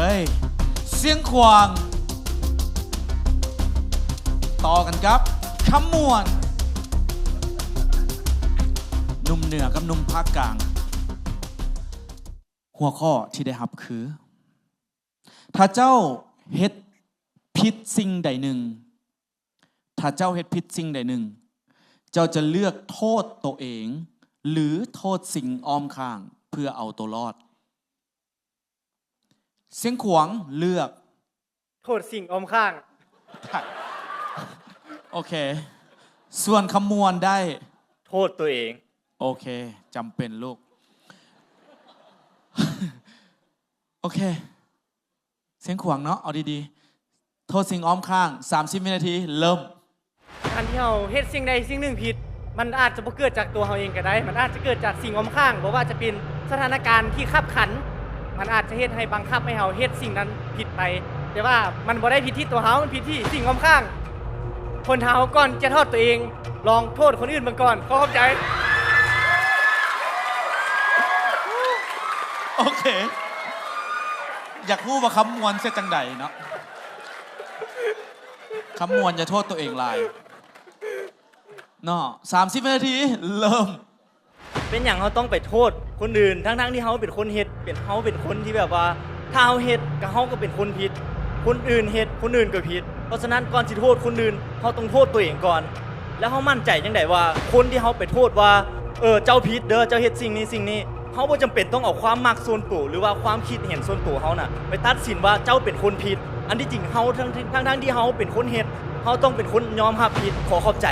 ฮ้ยเสียงขวางต่อกันครับคำมวนหนุ่มเหนือกับหนุ่มภาคกลางหัวข้อที่ได้รับคือ ถ้าเจ้าเฮ็ดผิดสิ่งใดหนึ่งถ้าเจ้าเฮ็ดผิดสิ่งใดหนึ่งเจ้าจะเลือกโทษตัวเองหรือโทษสิ่งอ้อมข้างเพื่อเอาตัวรอดเสียงขวางเลือกโทษสิ่งอ้อมข้าง โอเคส่วนคำมวลได้โทษตัวเองโอเคจำเป็นลูก โอเคเสียงขวางเนาะเอาดีๆโทษสิ่งอ้อมข้าง30 วินาทีเริ่มการที่เราเฮ็ดสิ่งใดสิ่งหนึ่งผิดมันอาจจะบ่เกิดจากตัวเราเองก็ได้มันอาจจะเกิดจากสิ่งอ้อมข้างเพราะว่าจะเป็นสถานการณ์ที่ขับขันมันอาจจะเฮ็ดให้บังคับให้เราเฮ็ดสิ่งนั้นผิดไปแต่ว่ามันบ่ได้ผิดที่ตัวเรามันผิดที่สิ่งอ้อมข้างคนเฮาก่อนจะโทษตัวเองลองโทษคนอื่นมาก่อนเข้าใจโอเคอยากรู้ว่าคำมวลเสียจังใดเนาะคำมวลจะโทษตัวเองลายเนาะ30 วินาทีเริ่มเป็นอย่างเขาต้องไปโทษคนอื่นทั้งที่เขาเป็นคนเฮ็ดเป็นเขาเป็นคนที่แบบว่าถ้าเขาเฮ็ดกับเขาก็เป็นคนผิดคนอื่นเฮ็ดคนอื่นก็ผิดเพราะฉะนั้นก่อนสิโทษคนอื่นเขาต้องโทษตัวเองก่อนแล้วเขามั่นใจจังไดว่าคนที่เขาไปโทษว่าเจ้าผิดเด้อเจ้าเฮ็ดสิ่งนี้เขาบ่จำเป็นต้องเอาความมักส่วนตัวหรือว่าความคิดเห็นส่วนตัวเขาน่ะไปตัดสินว่าเจ้าเป็นคนผิดอันที่จริงเขาทั้งที่เขาเป็นคนเฮ็ดเขาต้องเป็นคนยอมรับผิดขอขอบใจ